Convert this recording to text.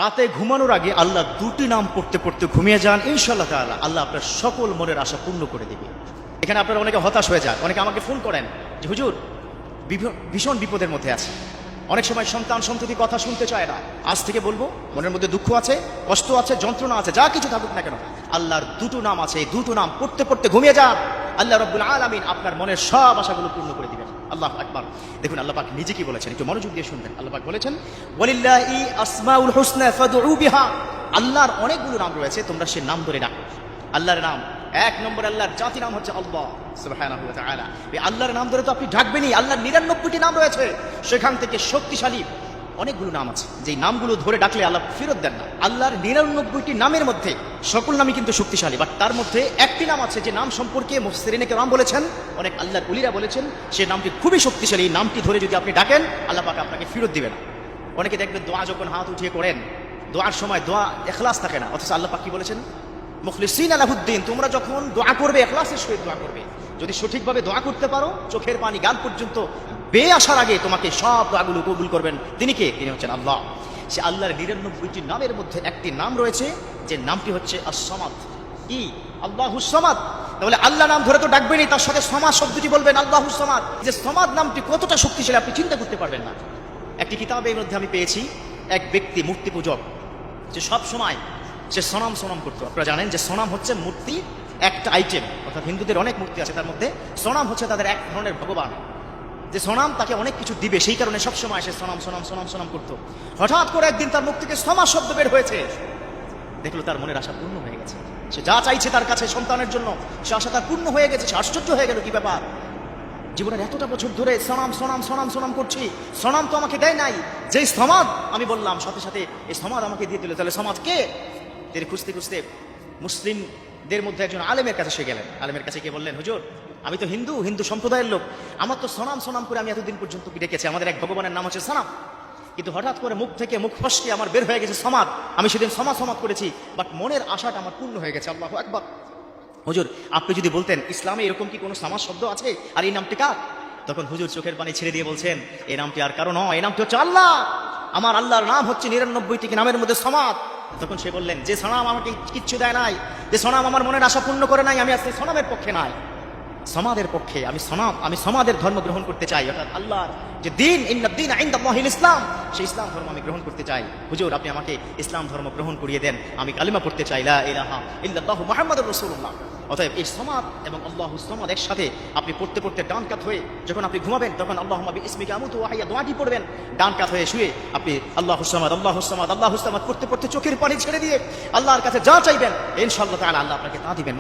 রাতে ঘুমানোর আগে আল্লাহ দুটি নাম পড়তে পড়তে ঘুমিয়ে যান, ইনশাআল্লাহ তাআলা আল্লাহ আপনার সকল মনের আশা পূর্ণ করে দেবে। এখানে আপনারা অনেকে হতাশ হয়ে যান, অনেকে আমাকে ফোন করেন যে হুজুর ভীষণ বিপদের মধ্যে আছে, অনেক সময় সন্তান সন্ততি কথা শুনতে চায় না। আজ থেকে বলবো, মনের মধ্যে দুঃখ আছে, কষ্ট আছে, যন্ত্রণা আছে, যা কিছু থাকুক না কেন, আল্লাহর দুটো নাম আছে, এই দুটো নাম পড়তে পড়তে ঘুমিয়ে যান, আল্লাহ রাব্বুল আলামিন আপনার মনের সব আশাগুলো পূর্ণ করে দিবেন। আল্লাহু আকবার। দেখুন আল্লাহ পাক নিজে কি বলেছেন, একটু মনোযোগ দিয়ে শুনবেন। আল্লাহ পাক বলেছেন, ওয়ালিল্লাহি আসমাউল হুসনা ফাদউ বিহা। আল্লাহর অনেকগুলো নাম রয়েছে, তোমরা সেই নাম ধরে ডাকো। আল্লাহর নাম এক নম্বর, আল্লাহর জাতি নাম হচ্ছে আল্লাহ সুবহানাহু ওয়া তাআলা। এই আল্লাহর নাম ধরে তো আপনি ডাকবেনই। আল্লাহর 99টি নাম রয়েছে, সেখান থেকে শক্তিশালী অনেকগুলো নাম আছে, যেই নামগুলো ধরে ডাকলে আল্লাহ ফেরত দেন না। আল্লাহর 99টি নামের মধ্যে সকল নামই কিন্তু শক্তিশালী, বাট তার মধ্যে একটি নাম আছে যে নাম সম্পর্কে মুফাসসিরিনে কেরাম বলেছেন, অনেক আল্লাহর ওলিরা বলেছেন, সেই নামটি খুবই শক্তিশালী। এই নামটি ধরে যদি আপনি ডাকেন, আল্লাহ পাক আপনাকে ফেরত দিবে না। অনেকে দেখবেন দোয়া যখন হাত উঠিয়ে করেন, দোয়ার সময় দোয়া ইখলাস থাকে না, অথচ আল্লাহ পাক কি বলেছেন, মুখলিসিনা লাহুদ্দিন, তোমরা যখন দোয়া করবে ইখলাসের সহিত দোয়া করবে। যদি সঠিকভাবে দোয়া করতে পারো, চোখের পানি গাল পর্যন্ত বেয়ে আসার আগে তোমাকে সব দোয়াগুলো কবুল করবেন। তিনি কে? তিনি হচ্ছেন আল্লাহ। সে আল্লাহর 99টি নামের মধ্যে একটি নাম রয়েছে, যে নামটি হচ্ছে আস-সামাদ। কি? আল্লাহুস সামাদ। তাহলে আল্লাহ নাম ধরে তো ডাকবেনই, তার সাথে সমাদ শব্দটি বলবেন, আল্লাহুস সামাদ। যে সমাদ নামটি কতটা শক্তিশালী আপনি চিন্তা করতে পারবেন না। একটি কিতাবের মধ্যে আমি পেয়েছি, এক ব্যক্তি মূর্তি পূজক, যে সব সময় সে সনাম করতো। আপনারা জানেন যে সনাম হচ্ছে মূর্তি একটা আইটেম, অর্থাৎ হিন্দুদের অনেক মূর্তি আছে, তার মধ্যে সনাম হচ্ছে তাদের এক ধরনের ভগবান। যে সনাম তাকে অনেক কিছু দিবে, সেই কারণে সবসময় সে সনাম করতো। হঠাৎ করে একদিন তার মুখ থেকে সমা শব্দ বের হয়েছে, দেখলো তার মনের আশা পূর্ণ হয়ে গেছে। সে যা চাইছে তার কাছে সন্তানের জন্য, সে আশা তার পূর্ণ হয়ে গেছে। সে আশ্চর্য হয়ে গেল, কি ব্যাপার, জীবনের এতটা বছর ধরে সনাম করছি, সনাম তো আমাকে দেয় নাই, যেই সমাদ আমি বললাম সাথে সাথে এই সমাদ আমাকে দিয়ে দিল। তাহলে সমাদ কে? তিনি খুঁজতে খুঁজতে মুসলিমদের মধ্যে একজন আলেমের কাছে সে গেলেন। আলেমের কাছে গিয়ে বললেন, হুজুর আমি তো হিন্দু সম্প্রদায়ের লোক, আমার তো সনাম করে আমি এতদিন পর্যন্ত ডেকেছি, আমাদের এক ভগবানের নাম হচ্ছে সনাম, কিন্তু হঠাৎ করে মুখ থেকে মুখ ফসকে আমার বের হয়ে গেছে সমাদ। আমি সেদিন সমাদ করেছি, বাট মনের আশাটা আমার পূর্ণ হয়ে গেছে। আল্লাহু আকবার। হুজুর আপনি যদি বলতেন ইসলামে এরকম কি কোনো সমাজ শব্দ আছে, আর এই নামটি কার? তখন হুজুর চোখের পানি ছেড়ে দিয়ে বলছেন, এই নামটি আর কারো নয়, এই নামটি হচ্ছে আল্লাহ। আমার আল্লাহর নাম হচ্ছে 99টি নামের মধ্যে সমাদ। তখন সে বললেন, যে সনাম আমাকে কিচ্ছু দেয় নাই, যে সনাম আমার মনের আশা পূর্ণ করে নাই, আমি আজকে সনামের পক্ষে নাই, সমাদের পক্ষে। আমি সমাদের ধর্ম গ্রহণ করতে চাই, অর্থাৎ আল্লাহর যে দিন, ইন্নাদ-দীন ইনদাল্লাহিল ইসলাম, সেই ইসলাম ধর্ম আমি গ্রহণ করতে চাই। হুজুর আপনি আমাকে ইসলাম ধর্ম গ্রহণ করিয়ে দেন, আমি কালিমা পড়তে চাই, লা ইলাহা ইল্লাল্লাহু মুহাম্মাদুর রাসূলুল্লাহ। অতএব এই সমাদ এবং আল্লাহুস সামাদ একসাথে আপনি পড়তে পড়তে ডান কাত হয়ে যখন আপনি ঘুমাবেন, তখন আল্লাহুম্মা বিইসমিকা আমুতু ওয়া আহইয়া দোয়াটি পড়বেন। ডান কাত হয়ে শুয়ে আপনি আল্লাহুস সামাদ পড়তে পড়তে চোখের পানি ছেড়ে দিয়ে আল্লাহর কাছে যা চাইবেন, ইনশাআল্লাহ তাআলা আল্লাহ আপনাকে তা দিবেন।